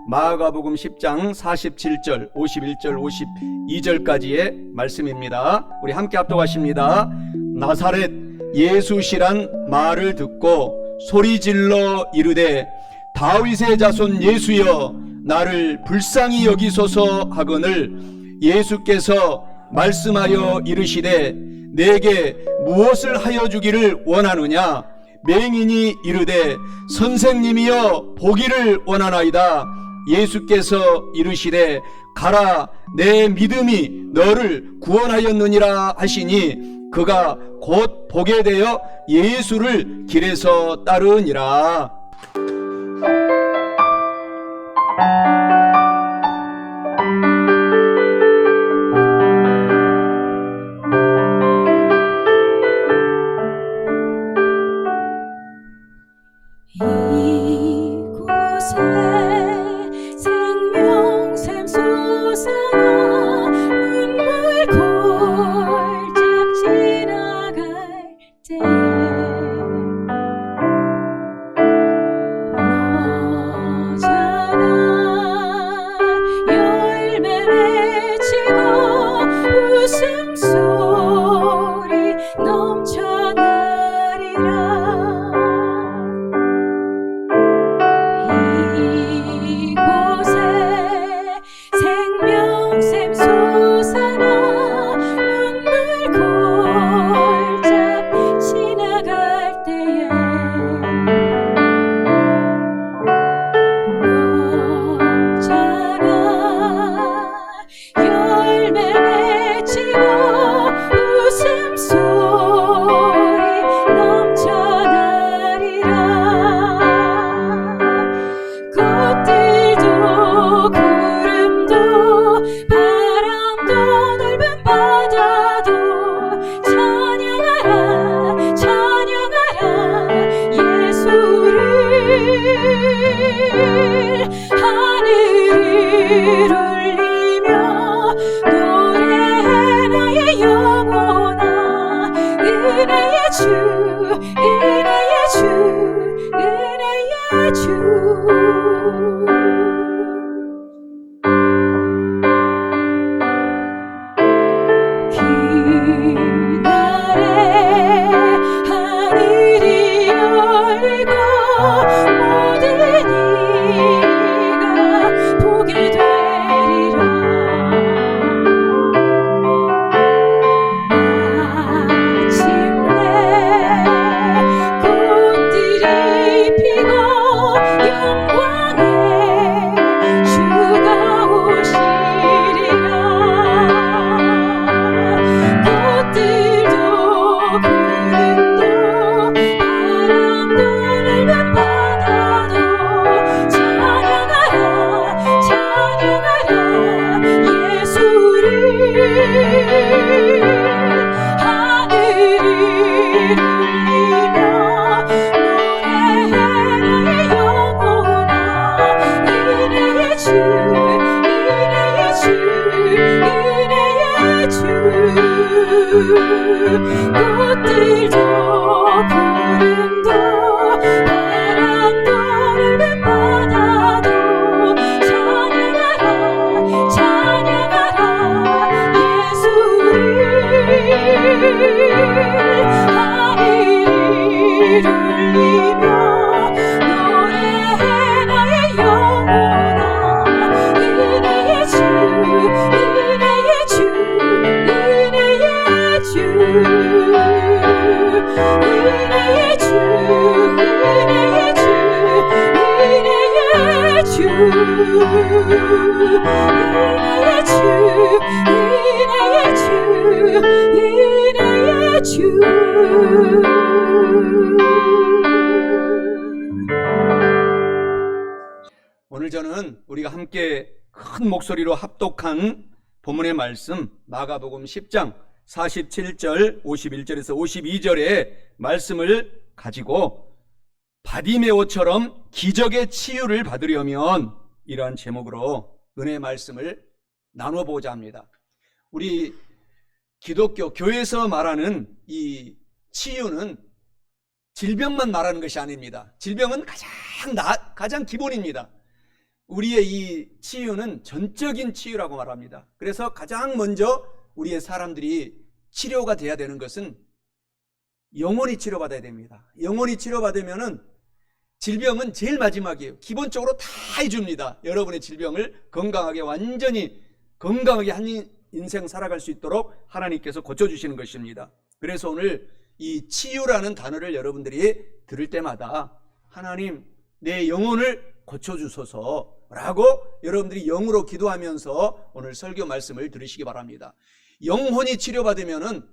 마가복음 10장 47절, 51절, 52절까지의 말씀입니다. 우리 함께 합독하십니다. 나사렛 예수시란 말을 듣고 소리질러 이르되 다윗의 자손 예수여 나를 불쌍히 여기소서 하거늘 예수께서 말씀하여 이르시되 내게 무엇을 하여 주기를 원하느냐 맹인이 이르되 선생님이여 보기를 원하나이다. 예수께서 이르시되 가라 내 믿음이 너를 구원하였느니라 하시니 그가 곧 보게 되어 예수를 길에서 따르니라. 꽃들도 구름도 바람도 넓은 바다도 찬양하라 찬양하라 예수를 하늘을 울리며 노래해 나의 영혼아 은혜의 주 은혜의 주 은혜의 주 은혜의 주 은혜의 주 은혜의 주 은혜의 주 은혜의 주 은혜의 주 오늘 저는 우리가 함께 큰 목소리로 합독한 본문의 말씀 마가복음 10장 47절 51절에서 52절의 말씀을 가지고 바디메오처럼 기적의 치유를 받으려면 이러한 제목으로 은혜의 말씀을 나눠보고자 합니다. 우리 기독교 교회에서 말하는 이 치유는 질병만 말하는 것이 아닙니다. 질병은 가장 기본입니다. 우리의 이 치유는 전적인 치유라고 말합니다. 그래서 가장 먼저 우리의 사람들이 치료가 돼야 되는 것은 영혼이 치료받아야 됩니다. 영혼이 치료받으면은 질병은 제일 마지막이에요. 기본적으로 다 해줍니다. 여러분의 질병을 건강하게, 완전히 건강하게 한 인생 살아갈 수 있도록 하나님께서 고쳐주시는 것입니다. 그래서 오늘 이 치유라는 단어를 여러분들이 들을 때마다 하나님 내 영혼을 고쳐주소서라고 여러분들이 영으로 기도하면서 오늘 설교 말씀을 들으시기 바랍니다. 영혼이 치료받으면은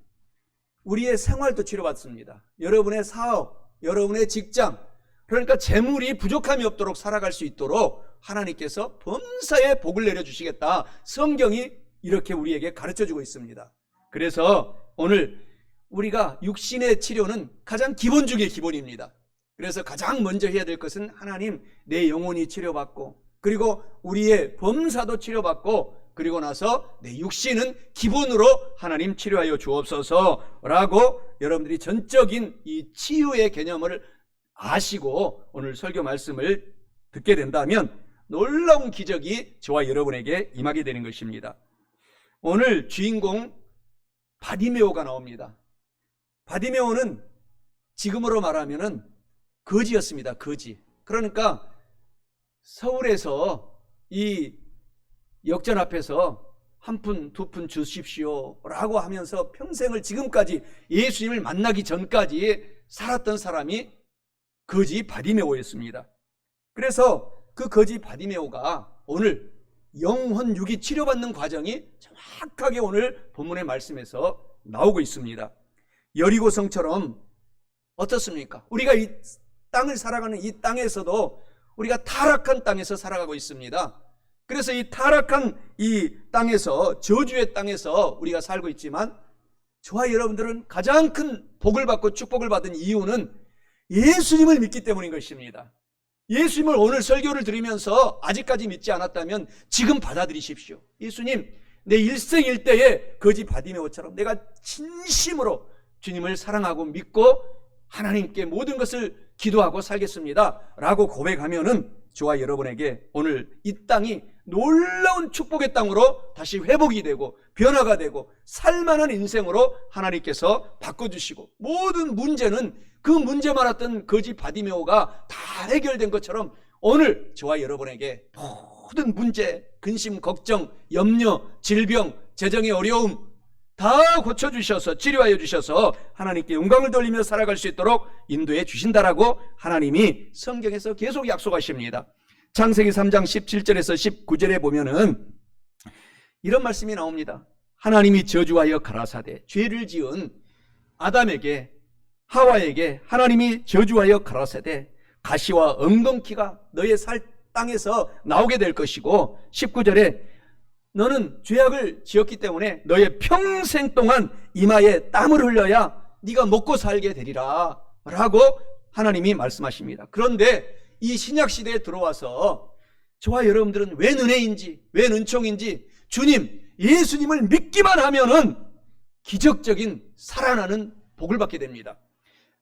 우리의 생활도 치료받습니다. 여러분의 사업, 여러분의 직장, 그러니까 재물이 부족함이 없도록 살아갈 수 있도록 하나님께서 범사에 복을 내려주시겠다. 성경이 이렇게 우리에게 가르쳐주고 있습니다. 그래서 오늘 우리가 육신의 치료는 가장 기본 중의 기본입니다. 그래서 가장 먼저 해야 될 것은 하나님 내 영혼이 치료받고, 그리고 우리의 범사도 치료받고, 그리고 나서 내 육신은 기본으로 하나님 치료하여 주옵소서라고 여러분들이 전적인 이 치유의 개념을 아시고 오늘 설교 말씀을 듣게 된다면 놀라운 기적이 저와 여러분에게 임하게 되는 것입니다. 오늘 주인공 바디메오가 나옵니다. 바디메오는 지금으로 말하면은 거지였습니다. 거지. 그러니까 서울에서 이 역전 앞에서 한 푼, 두 푼 주십시오 라고 하면서 평생을 지금까지 예수님을 만나기 전까지 살았던 사람이 거지 바디메오였습니다. 그래서 그 거지 바디메오가 오늘 영혼 육이 치료받는 과정이 정확하게 오늘 본문의 말씀에서 나오고 있습니다. 여리고성처럼 어떻습니까? 우리가 이 땅을 살아가는 이 땅에서도 우리가 타락한 땅에서 살아가고 있습니다. 그래서 이 타락한 이 땅에서, 저주의 땅에서 우리가 살고 있지만 저와 여러분들은 가장 큰 복을 받고 축복을 받은 이유는 예수님을 믿기 때문인 것입니다. 예수님을 오늘 설교를 들으면서 아직까지 믿지 않았다면 지금 받아들이십시오. 예수님, 내 일생일대에 거지 바디메오처럼 내가 진심으로 주님을 사랑하고 믿고 하나님께 모든 것을 기도하고 살겠습니다 라고 고백하면은 저와 여러분에게 오늘 이 땅이 놀라운 축복의 땅으로 다시 회복이 되고 변화가 되고 살만한 인생으로 하나님께서 바꿔주시고, 모든 문제는 그 문제 많았던 거지 바디메오가 다 해결된 것처럼 오늘 저와 여러분에게 모든 문제, 근심, 걱정, 염려, 질병, 재정의 어려움 다 고쳐주셔서 치료하여 주셔서 하나님께 영광을 돌리며 살아갈 수 있도록 인도해 주신다라고 하나님이 성경에서 계속 약속하십니다. 창세기 3장 17절에서 19절에 보면은 이런 말씀이 나옵니다. 하나님이 저주하여 가라사대, 죄를 지은 아담에게, 하와에게 하나님이 저주하여 가라사대, 가시와 엉겅퀴가 너의 살 땅에서 나오게 될 것이고, 19절에 너는 죄악을 지었기 때문에 너의 평생 동안 이마에 땀을 흘려야 네가 먹고 살게 되리라 라고 하나님이 말씀하십니다. 그런데 이 신약시대에 들어와서 저와 여러분들은 왜 은혜인지, 왜 은총인지 주님, 예수님을 믿기만 하면은 기적적인 살아나는 복을 받게 됩니다.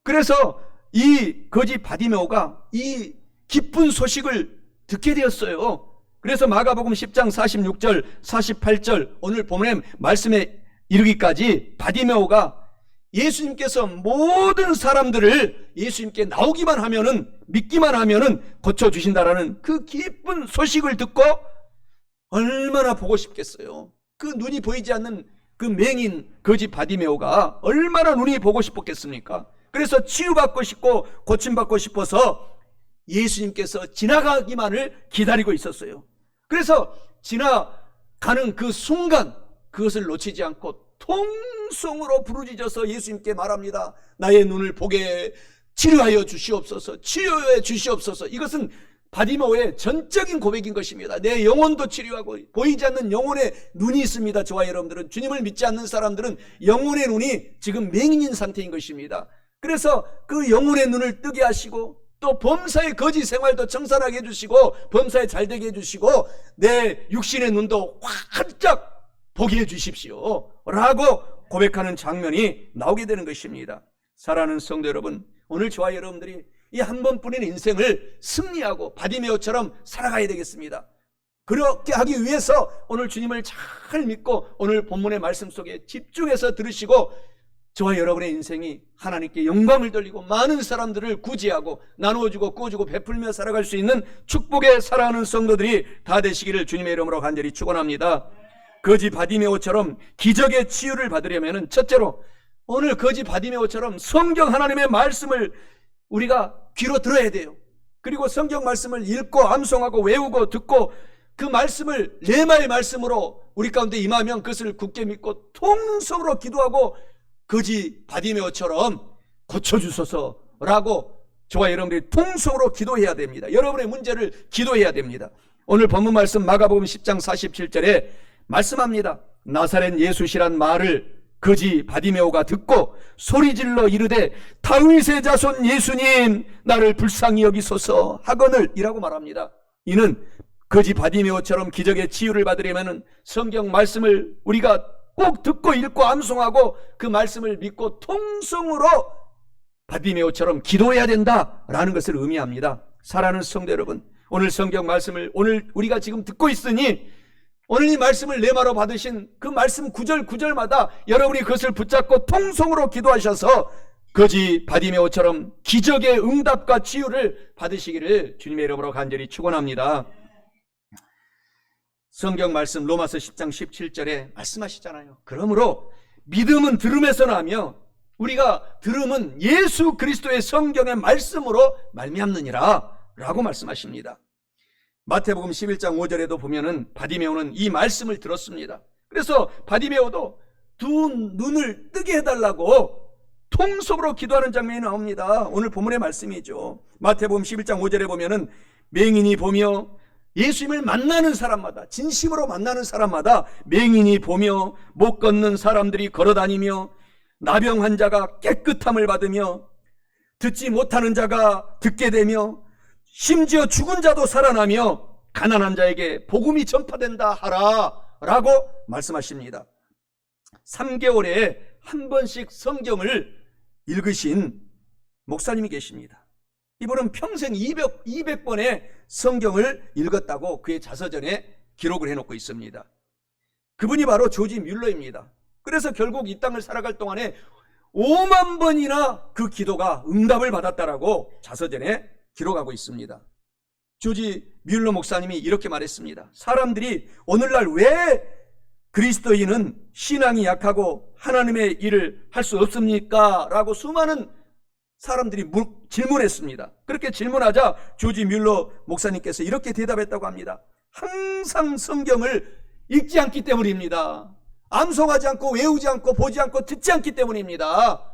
그래서 이 거지 바디메오가 이 기쁜 소식을 듣게 되었어요. 그래서 마가복음 10장 46절 48절 오늘 본문의 말씀에 이르기까지 바디메오가 예수님께서 모든 사람들을 예수님께 나오기만 하면은, 믿기만 하면은 고쳐주신다라는 그 기쁜 소식을 듣고 얼마나 보고 싶겠어요. 그 눈이 보이지 않는 그 맹인 거지 바디메오가 얼마나 눈이 보고 싶었겠습니까? 그래서 치유받고 싶고 고침받고 싶어서 예수님께서 지나가기만을 기다리고 있었어요. 그래서 지나가는 그 순간 그것을 놓치지 않고 통성으로 부르짖어서 예수님께 말합니다. 나의 눈을 보게 치료하여 주시옵소서, 치유해 주시옵소서. 이것은 바디메오의 전적인 고백인 것입니다. 내 영혼도 치료하고, 보이지 않는 영혼의 눈이 있습니다. 저와 여러분들은, 주님을 믿지 않는 사람들은 영혼의 눈이 지금 맹인인 상태인 것입니다. 그래서 그 영혼의 눈을 뜨게 하시고 또 범사의 거지 생활도 청산하게 해주시고 범사에 잘되게 해주시고 내 육신의 눈도 활짝 보게 해주십시오 라고 고백하는 장면이 나오게 되는 것입니다. 사랑하는 성도 여러분, 오늘 저와 여러분들이 이 한 번뿐인 인생을 승리하고 바디메오처럼 살아가야 되겠습니다. 그렇게 하기 위해서 오늘 주님을 잘 믿고 오늘 본문의 말씀 속에 집중해서 들으시고 저와 여러분의 인생이 하나님께 영광을 돌리고 많은 사람들을 구제하고 나누어주고 꾸어주고 베풀며 살아갈 수 있는 축복의 살아가는 성도들이 다 되시기를 주님의 이름으로 간절히 축원합니다. 거지 바디메오처럼 기적의 치유를 받으려면 첫째로 오늘 거지 바디메오처럼 성경 하나님의 말씀을 우리가 귀로 들어야 돼요. 그리고 성경 말씀을 읽고 암송하고 외우고 듣고 그 말씀을 레마의 말씀으로 우리 가운데 임하면 그것을 굳게 믿고 통성으로 기도하고 거지 바디메오처럼 고쳐주소서라고 저와 여러분들이 통성으로 기도해야 됩니다. 여러분의 문제를 기도해야 됩니다. 오늘 본문 말씀 마가복음 10장 47절에 말씀합니다. 나사렛 예수시란 말을 거지 바디메오가 듣고 소리질러 이르되 다윗의 자손 예수님 나를 불쌍히 여기소서 하거늘 이라고 말합니다. 이는 거지 바디메오처럼 기적의 치유를 받으려면 성경 말씀을 우리가 꼭 듣고 읽고 암송하고 그 말씀을 믿고 통성으로 바디메오처럼 기도해야 된다라는 것을 의미합니다. 사랑하는 성도 여러분, 오늘 성경 말씀을 오늘 우리가 지금 듣고 있으니 오늘 이 말씀을 레마로 받으신 그 말씀 구절 구절마다 여러분이 그것을 붙잡고 통성으로 기도하셔서 거지 바디메오처럼 기적의 응답과 치유를 받으시기를 주님의 이름으로 간절히 축원합니다. 성경 말씀 로마서 10장 17절에 말씀하시잖아요. 그러므로 믿음은 들음에서 나며 우리가 들음은 예수 그리스도의 성경의 말씀으로 말미암느니라 라고 말씀하십니다. 마태복음 11장 5절에도 보면은 바디메오는 이 말씀을 들었습니다. 그래서 바디메오도 두 눈을 뜨게 해달라고 통속으로 기도하는 장면이 나옵니다. 오늘 본문의 말씀이죠. 마태복음 11장 5절에 보면은 맹인이 보며 예수님을 만나는 사람마다 진심으로 만나는 사람마다 맹인이 보며 못 걷는 사람들이 걸어다니며 나병 환자가 깨끗함을 받으며 듣지 못하는 자가 듣게 되며 심지어 죽은 자도 살아나며 가난한 자에게 복음이 전파된다 하라 라고 말씀하십니다. 3개월에 한 번씩 성경을 읽으신 목사님이 계십니다. 이분은 평생 200번의 성경을 읽었다고 그의 자서전에 기록을 해놓고 있습니다. 그분이 바로 조지 뮬러입니다. 그래서 결국 이 땅을 살아갈 동안에 5만 번이나 그 기도가 응답을 받았다라고 자서전에 기록하고 있습니다. 조지 뮬러 목사님이 이렇게 말했습니다. 사람들이 오늘날 왜 그리스도인은 신앙이 약하고 하나님의 일을 할 수 없습니까? 라고 수많은 사람들이 질문했습니다. 그렇게 질문하자 조지 뮬러 목사님께서 이렇게 대답했다고 합니다. 항상 성경을 읽지 않기 때문입니다. 암송하지 않고 외우지 않고 보지 않고 듣지 않기 때문입니다.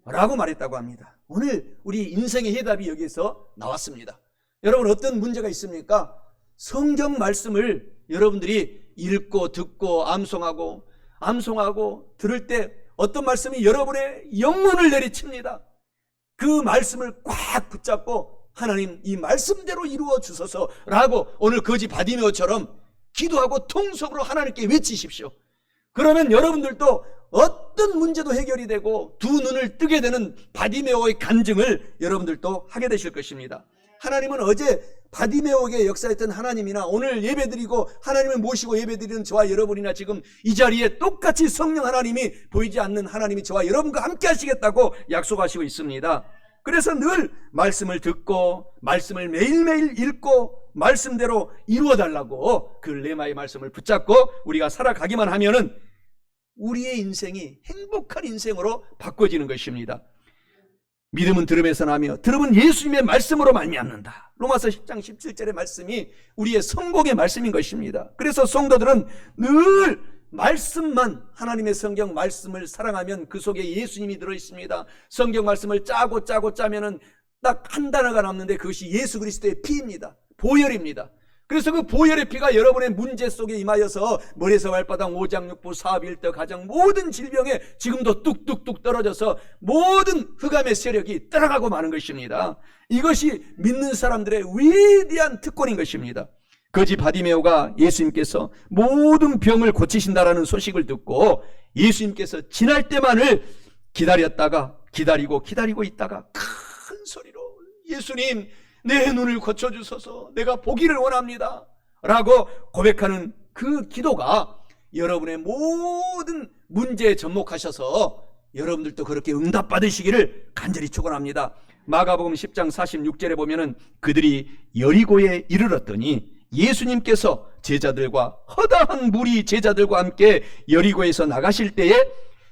라고 말했다고 합니다. 오늘 우리 인생의 해답이 여기에서 나왔습니다. 여러분 어떤 문제가 있습니까? 성경 말씀을 여러분들이 읽고 듣고 암송하고 들을 때 어떤 말씀이 여러분의 영혼을 내리칩니다. 그 말씀을 꽉 붙잡고 하나님 이 말씀대로 이루어 주소서라고 오늘 거지 바디메오처럼 기도하고 통성으로 하나님께 외치십시오. 그러면 여러분들도 어떤 문제도 해결이 되고 두 눈을 뜨게 되는 바디메오의 간증을 여러분들도 하게 되실 것입니다. 하나님은 어제 바디메오에게 역사했던 하나님이나 오늘 예배드리고 하나님을 모시고 예배드리는 저와 여러분이나 지금 이 자리에 똑같이 성령 하나님이 보이지 않는 하나님이 저와 여러분과 함께 하시겠다고 약속하시고 있습니다. 그래서 늘 말씀을 듣고 말씀을 매일매일 읽고 말씀대로 이루어달라고 그 레마의 말씀을 붙잡고 우리가 살아가기만 하면은 우리의 인생이 행복한 인생으로 바꿔지는 것입니다. 믿음은 들음에서 나며 들음은 예수님의 말씀으로 말미암는다. 로마서 10장 17절의 말씀이 우리의 성공의 말씀인 것입니다. 그래서 성도들은 늘 말씀만 하나님의 성경 말씀을 사랑하면 그 속에 예수님이 들어있습니다. 성경 말씀을 짜면은 딱 한 단어가 남는데 그것이 예수 그리스도의 피입니다. 보혈입니다. 그래서 그 보혈의 피가 여러분의 문제 속에 임하여서 머리에서 발바닥 오장육부 사업일터 가정 모든 질병에 지금도 뚝뚝뚝 떨어져서 모든 흑암의 세력이 떠나가고 마는 것입니다. 이것이 믿는 사람들의 위대한 특권인 것입니다. 거지 바디메오가 예수님께서 모든 병을 고치신다라는 소식을 듣고 예수님께서 지날 때만을 기다렸다가 기다리고 있다가 큰 소리로 예수님, 내 눈을 고쳐주소서. 내가 보기를 원합니다 라고 고백하는 그 기도가 여러분의 모든 문제에 접목하셔서 여러분들도 그렇게 응답받으시기를 간절히 축원합니다. 마가복음 10장 46절에 보면은 그들이 여리고에 이르렀더니 예수님께서 제자들과 허다한 무리 제자들과 함께 여리고에서 나가실 때에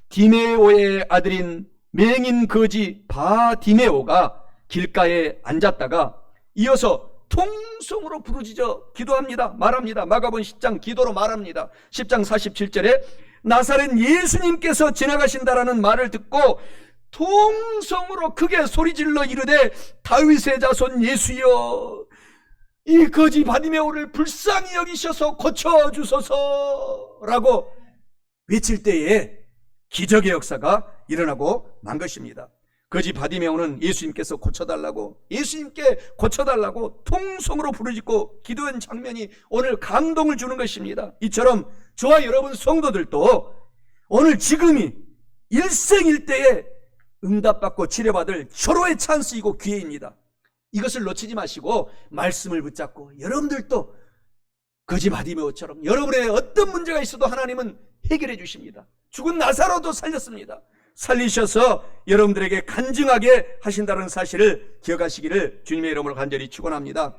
디메오의 아들인 맹인 거지 바디메오가 길가에 앉았다가 이어서 통성으로 부르짖어 기도합니다. 말합니다. 마가복음 10장 기도로 말합니다. 10장 47절에 나사렛 예수님께서 지나가신다라는 말을 듣고 통성으로 크게 소리질러 이르되 다윗의 자손 예수여, 이 거지 바디메오를 불쌍히 여기셔서 고쳐주소서 라고 외칠 때에 기적의 역사가 일어나고 만 것입니다. 거지 바디메오는 예수님께서 고쳐달라고, 예수님께 고쳐달라고 통성으로 부르짖고 기도한 장면이 오늘 감동을 주는 것입니다. 이처럼 저와 여러분 성도들도 오늘 지금이 일생일대에 응답받고 치료받을 절호의 찬스이고 기회입니다. 이것을 놓치지 마시고 말씀을 붙잡고 여러분들도 거지 바디메오처럼 여러분의 어떤 문제가 있어도 하나님은 해결해 주십니다. 죽은 나사로도 살렸습니다. 살리셔서 여러분들에게 간증하게 하신다는 사실을 기억하시기를 주님의 이름으로 간절히 축원합니다.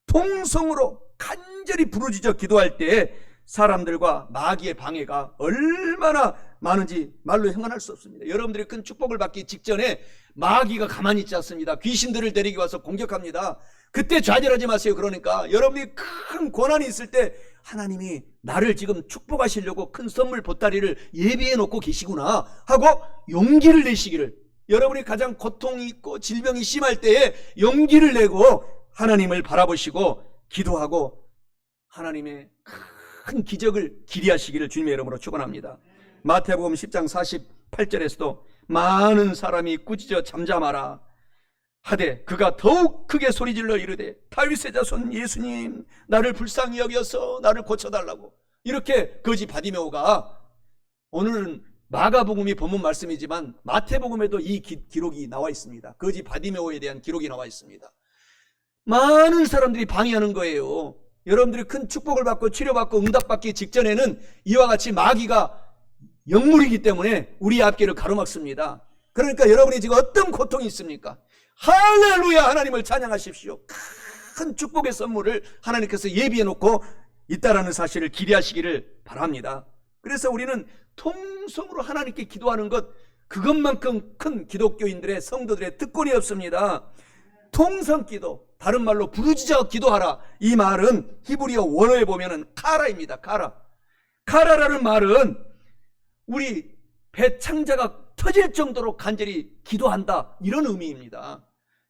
통성으로 간절히 부르짖어 기도할 때 사람들과 마귀의 방해가 얼마나 많은지 말로 형언할 수 없습니다. 여러분들이 큰 축복을 받기 직전에 마귀가 가만히 있지 않습니다. 귀신들을 데리고 와서 공격합니다. 그때 좌절하지 마세요. 그러니까 여러분이 큰 고난이 있을 때 하나님이 나를 지금 축복하시려고 큰 선물 보따리를 예비해 놓고 계시구나 하고 용기를 내시기를, 여러분이 가장 고통이 있고 질병이 심할 때에 용기를 내고 하나님을 바라보시고 기도하고 하나님의 큰 기적을 기대하시기를 주님의 이름으로 축원합니다. 마태복음 10장 48절에서도 많은 사람이 꾸짖어 잠잠하라 하되 그가 더욱 크게 소리질러 이르되 다윗의 자손 예수님, 나를 불쌍히 여겨서 나를 고쳐달라고. 이렇게 거지 바디메오가, 오늘은 마가복음이 본문 말씀이지만 마태복음에도 이 기록이 나와 있습니다. 거지 바디메오에 대한 기록이 나와 있습니다. 많은 사람들이 방해하는 거예요. 여러분들이 큰 축복을 받고 치료받고 응답받기 직전에는 이와 같이 마귀가 영물이기 때문에 우리 앞길을 가로막습니다. 그러니까 여러분이 지금 어떤 고통이 있습니까? 할렐루야, 하나님을 찬양하십시오. 큰 축복의 선물을 하나님께서 예비해 놓고 있다라는 사실을 기대하시기를 바랍니다. 그래서 우리는 통성으로 하나님께 기도하는 것, 그것만큼 큰 기독교인들의 성도들의 특권이 없습니다. 통성기도, 다른 말로 부르짖어 기도하라, 이 말은 히브리어 원어에 보면은 카라입니다. 카라라는 말은 우리 배창자가 터질 정도로 간절히 기도한다, 이런 의미입니다.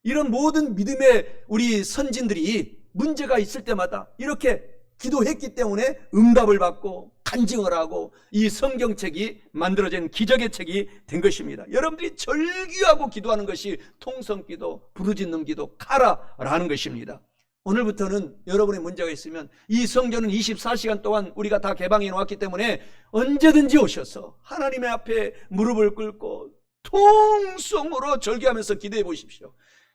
이런 모든 믿음의 우리 선진들이 문제가 있을 때마다 이렇게 기도했기 때문에 응답을 받고 간증을 하고 이 성경책이 만들어진 기적의 책이 된 것입니다. 여러분들이 절규하고 기도하는 것이 통성기도, 부르짖는 기도, 카라라는 것입니다. 오늘부터는 여러분의 문제가 있으면 이 성전은 24시간 동안 우리가 다 개방해 놓았기 때문에 언제든지 오셔서 하나님의 앞에 무릎을 꿇고 통성으로 절규하면서 기도해 보십시오.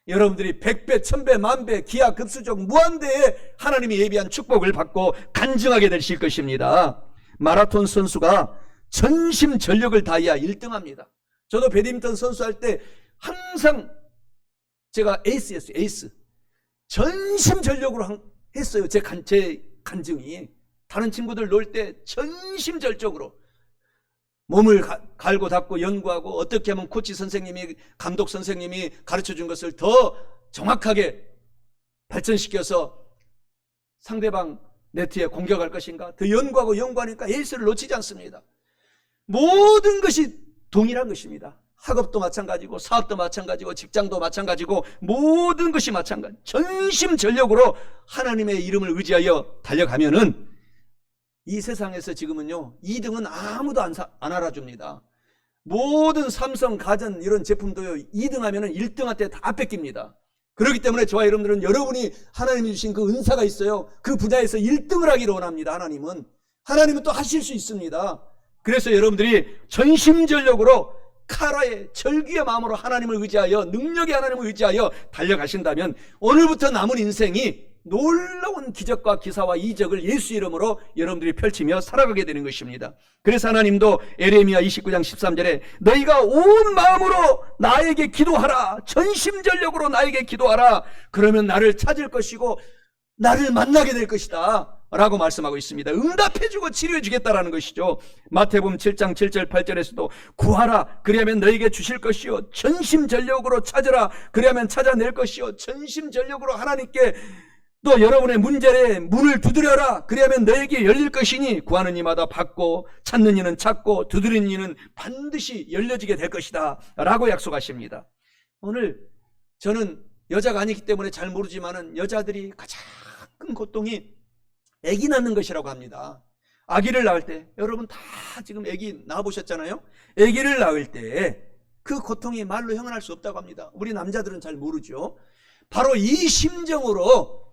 여러분들이 100배, 1000배, 만배, 기하급수적 무한대의 하나님이 예비한 축복을 받고 간증하게 되실 것입니다. 마라톤 선수가 전심전력을 다해야 1등합니다. 저도 배드민턴 선수할 때 항상 제가 에이스였어요. 에이스. 전심전력으로 했어요. 제 간증이. 다른 친구들 놀 때 전심전적으로 몸을 갈고 닦고 연구하고 어떻게 하면 코치 선생님이, 감독 선생님이 가르쳐준 것을 더 정확하게 발전시켜서 상대방 네트에 공격할 것인가 더 연구하니까 에이스를 놓치지 않습니다. 모든 것이 동일한 것입니다. 학업도 마찬가지고 사업도 마찬가지고 직장도 마찬가지고 모든 것이 마찬가지. 전심전력으로 하나님의 이름을 의지하여 달려가면은 이 세상에서 지금은요 2등은 아무도 안 알아줍니다. 모든 삼성, 가전 이런 제품도요 2등 하면은 1등한테 다 뺏깁니다. 그렇기 때문에 저와 여러분들은 여러분이 하나님이 주신 그 은사가 있어요. 그 분야에서 1등을 하기를 원합니다. 하나님은 또 하실 수 있습니다. 그래서 여러분들이 전심전력으로 카라의 절규의 마음으로 하나님을 의지하여 능력의 하나님을 의지하여 달려가신다면 오늘부터 남은 인생이 놀라운 기적과 기사와 이적을 예수 이름으로 여러분들이 펼치며 살아가게 되는 것입니다. 그래서 하나님도 에레미야 29장 13절에 너희가 온 마음으로 나에게 기도하라, 전심전력으로 나에게 기도하라, 그러면 나를 찾을 것이고 나를 만나게 될 것이다 라고 말씀하고 있습니다. 응답해주고 치료해주겠다라는 것이죠. 마태복음 7장 7절 8절에서도 구하라 그리하면 너에게 주실 것이요 전심전력으로 찾으라 그리하면 찾아낼 것이요 전심전력으로 하나님께 또 여러분의 문제의 문을 두드려라 그리하면 너에게 열릴 것이니 구하는 이마다 받고 찾는 이는 찾고 두드리는 이는 반드시 열려지게 될 것이다 라고 약속하십니다. 오늘 저는 여자가 아니기 때문에 잘 모르지만은 여자들이 가장 큰 고통이 아기 낳는 것이라고 합니다. 아기를 낳을 때 여러분 다 지금 아기 낳아보셨잖아요. 아기를 낳을 때 그 고통이 말로 형언할 수 없다고 합니다. 우리 남자들은 잘 모르죠. 바로 이 심정으로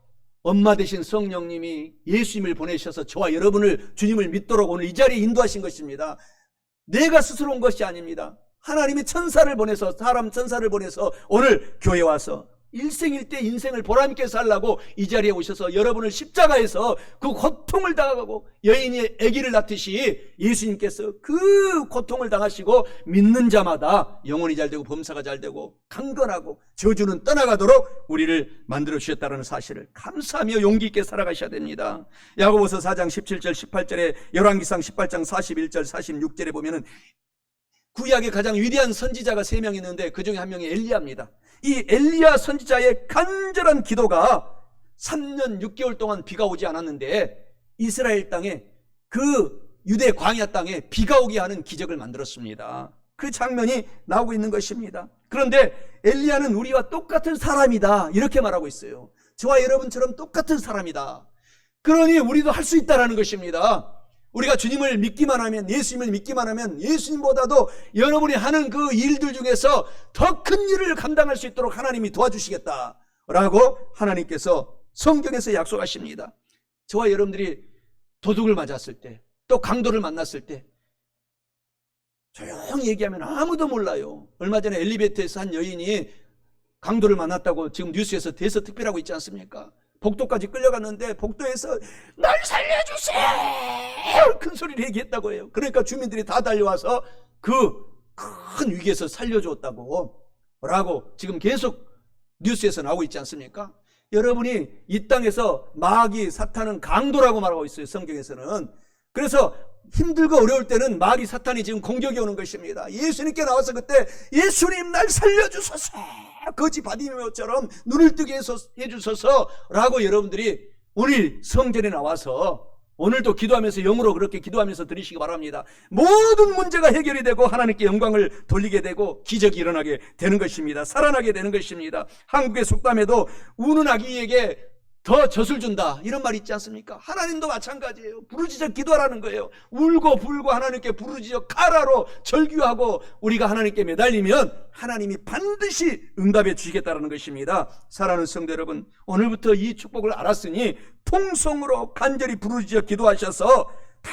엄마 되신 성령님이 예수님을 보내셔서 저와 여러분을 주님을 믿도록 오늘 이 자리에 인도하신 것입니다. 내가 스스로 온 것이 아닙니다. 하나님이 천사를 보내서 사람 천사를 보내서 오늘 교회에 와서 일생일대 인생을 보람있게 살라고 이 자리에 오셔서 여러분을 십자가에서 그 고통을 당하고 여인이 아기를 낳듯이 예수님께서 그 고통을 당하시고 믿는 자마다 영혼이 잘되고 범사가 잘되고 강건하고 저주는 떠나가도록 우리를 만들어 주셨다는 사실을 감사하며 용기 있게 살아가셔야 됩니다. 야고보서 4장 17절 18절에 열왕기상 18장 41절 46절에 보면은 구약의 가장 위대한 선지자가 3명 있는데 그 중에 한 명이 엘리야입니다. 이 엘리야 선지자의 간절한 기도가 3년 6개월 동안 비가 오지 않았는데 이스라엘 땅에 그 유대 광야 땅에 비가 오게 하는 기적을 만들었습니다. 그 장면이 나오고 있는 것입니다. 그런데 엘리야는 우리와 똑같은 사람이다 이렇게 말하고 있어요. 저와 여러분처럼 똑같은 사람이다. 그러니 우리도 할 수 있다는 것입니다. 우리가 주님을 믿기만 하면 예수님을 믿기만 하면 예수님보다도 여러분이 하는 그 일들 중에서 더 큰 일을 감당할 수 있도록 하나님이 도와주시겠다라고 하나님께서 성경에서 약속하십니다. 저와 여러분들이 도둑을 맞았을 때 또 강도를 만났을 때 조용히 얘기하면 아무도 몰라요. 얼마 전에 엘리베이터에서 한 여인이 강도를 만났다고 지금 뉴스에서 대서특필하고 있지 않습니까? 복도까지 끌려갔는데 복도에서 날 살려주세요 큰 소리를 얘기했다고 해요. 그러니까 주민들이 다 달려와서 그 큰 위기에서 살려줬다고 라고 지금 계속 뉴스에서 나오고 있지 않습니까? 여러분이 이 땅에서 마귀 사탄은 강도라고 말하고 있어요. 성경에서는. 그래서 힘들고 어려울 때는 마귀 사탄이 지금 공격이 오는 것입니다. 예수님께 나와서 그때 예수님 날 살려주소서 거지 바디메오처럼 눈을 뜨게 해주소서 라고 여러분들이 오늘 성전에 나와서 오늘도 기도하면서 영으로 그렇게 기도하면서 드리시기 바랍니다. 모든 문제가 해결이 되고 하나님께 영광을 돌리게 되고 기적이 일어나게 되는 것입니다. 살아나게 되는 것입니다. 한국의 속담에도 우는 아기에게 더 젖을 준다 이런 말이 있지 않습니까? 하나님도 마찬가지예요. 부르짖어 기도하라는 거예요. 울고 불고 하나님께 부르짖어 카라로 절규하고 우리가 하나님께 매달리면 하나님이 반드시 응답해 주시겠다는 것입니다. 사랑하는 성도 여러분, 오늘부터 이 축복을 알았으니 통성으로 간절히 부르짖어 기도하셔서 다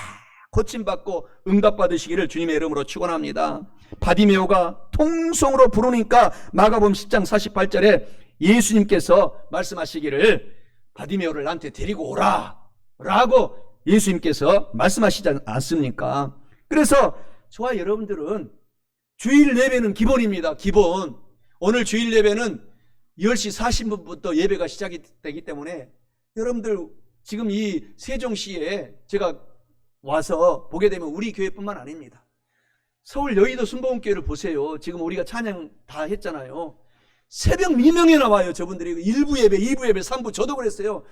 고침받고 응답받으시기를 주님의 이름으로 축원합니다. 바디메오가 통성으로 부르니까 마가복음 10장 48절에 예수님께서 말씀하시기를 바디메오를 나한테 데리고 오라 라고 예수님께서 말씀하시지 않습니까? 그래서 저와 여러분들은 주일 예배는 기본입니다. 기본. 오늘 주일 예배는 10시 40분부터 예배가 시작이 되기 때문에 여러분들 지금 이 세종시에 제가 와서 보게 되면 우리 교회뿐만 아닙니다. 서울 여의도 순복음교회를 보세요. 지금 우리가 찬양 다 했잖아요. 새벽 미명에 나와요. 저분들이 1부 예배, 2부 예배, 3부 저도 그랬어요.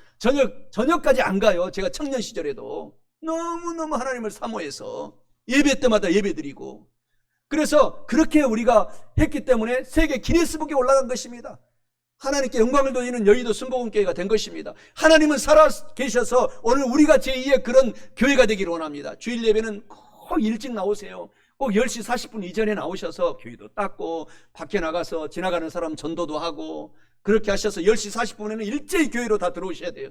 저녁까지 안 가요. 제가 청년 시절에도 너무너무 하나님을 사모해서 예배 때마다 예배 드리고 그래서 그렇게 우리가 했기 때문에 세계 기네스북에 올라간 것입니다. 하나님께 영광을 돌리는 여의도 순복음교회가 된 것입니다. 하나님은 살아 계셔서 오늘 우리가 제2의 그런 교회가 되기를 원합니다. 주일 예배는 꼭 일찍 나오세요. 꼭 10시 40분 이전에 나오셔서 교회도 닦고 밖에 나가서 지나가는 사람 전도도 하고 그렇게 하셔서 10시 40분에는 일제히 교회로 다 들어오셔야 돼요.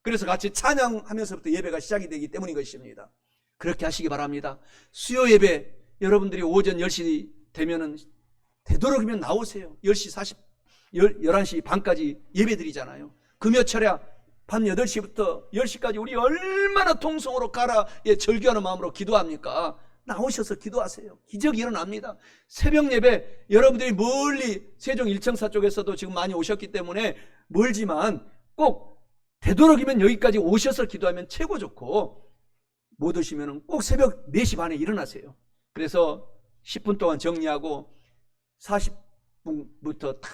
그래서 같이 찬양하면서부터 예배가 시작이 되기 때문인 것입니다. 그렇게 하시기 바랍니다. 수요 예배 여러분들이 오전 10시 되면은 되도록이면 나오세요. 10시 40, 11시 반까지 예배 드리잖아요. 금요철야 밤 8시부터 10시까지 우리 얼마나 통성으로 가라 절규하는 마음으로 기도합니까? 나오셔서 기도하세요. 기적이 일어납니다. 새벽 예배 여러분들이 멀리 세종 1청사 쪽에서도 지금 많이 오셨기 때문에 멀지만 꼭 되도록이면 여기까지 오셔서 기도하면 최고 좋고, 못 오시면 꼭 새벽 4시 반에 일어나세요. 그래서 10분 동안 정리하고 40분부터 탁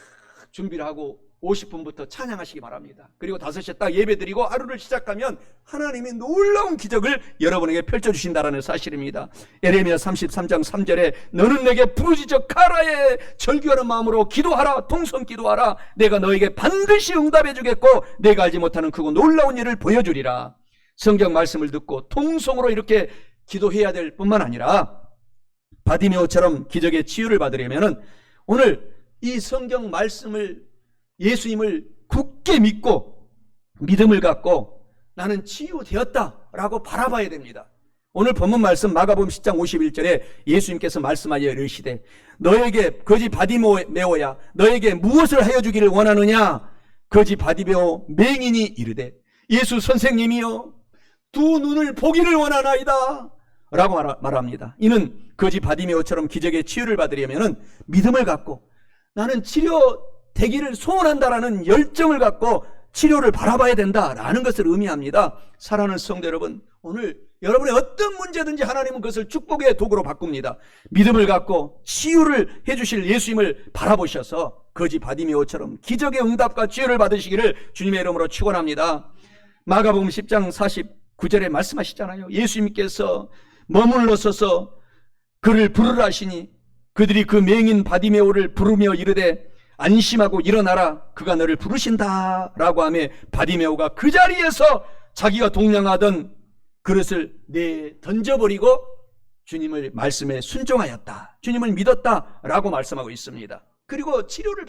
준비를 하고 50분부터 찬양하시기 바랍니다. 그리고 5시에 딱 예배 드리고 하루를 시작하면 하나님이 놀라운 기적을 여러분에게 펼쳐주신다는 사실입니다. 에레미야 33장 3절에 너는 내게 부르짖어 가라에 절규하는 마음으로 기도하라, 통성 기도하라. 내가 너에게 반드시 응답해 주겠고 내가 알지 못하는 크고 놀라운 일을 보여주리라. 성경 말씀을 듣고 통성으로 이렇게 기도해야 될 뿐만 아니라 바디메오처럼 기적의 치유를 받으려면 오늘 이 성경 말씀을, 예수님을 굳게 믿고 믿음을 갖고 나는 치유되었다라고 바라봐야 됩니다. 오늘 본문 말씀 마가복음 10장 51절에 예수님께서 말씀하여 이르시되 너에게 거지 바디메오야 너에게 무엇을 하여 주기를 원하느냐? 거지 바디메오 맹인이 이르되 예수 선생님이여 두 눈을 보기를 원하나이다 라고 말합니다. 이는 거지 바디메오처럼 기적의 치유를 받으려면 믿음을 갖고 나는 치료되기를 소원한다라는 열정을 갖고 치료를 바라봐야 된다라는 것을 의미합니다. 사랑하는 성도 여러분, 오늘 여러분의 어떤 문제든지 하나님은 그것을 축복의 도구로 바꿉니다. 믿음을 갖고 치유를 해주실 예수님을 바라보셔서 거지 바디메오처럼 기적의 응답과 치유를 받으시기를 주님의 이름으로 축원합니다. 마가복음 10장 49절에 말씀하시잖아요. 예수님께서 머물러 서서 그를 부르라 하시니 그들이 그 맹인 바디메오를 부르며 이르되 안심하고 일어나라 그가 너를 부르신다 라고 하며 바디메오가 그 자리에서 자기가 동냥하던 그릇을 던져버리고 주님의 말씀에 순종하였다, 주님을 믿었다 라고 말씀하고 있습니다. 그리고 치료를